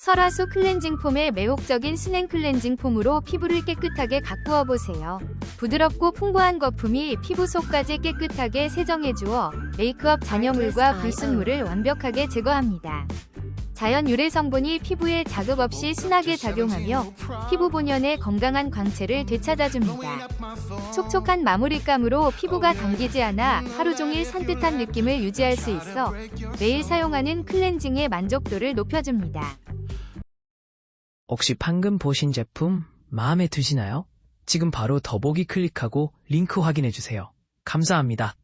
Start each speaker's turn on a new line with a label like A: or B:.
A: 설화수 클렌징 폼의 매혹적인 순행 클렌징 폼으로 피부를 깨끗하게 가꾸어 보세요. 부드럽고 풍부한 거품이 피부 속까지 깨끗하게 세정해주어 메이크업 잔여물과 불순물을 완벽하게 제거합니다. 자연 유래 성분이 피부에 자극 없이 순하게 작용하며 피부 본연의 건강한 광채를 되찾아줍니다. 촉촉한 마무리감으로 피부가 당기지 않아 하루 종일 산뜻한 느낌을 유지할 수 있어 매일 사용하는 클렌징의 만족도를 높여줍니다.
B: 혹시 방금 보신 제품 마음에 드시나요? 지금 바로 더보기 클릭하고 링크 확인해주세요. 감사합니다.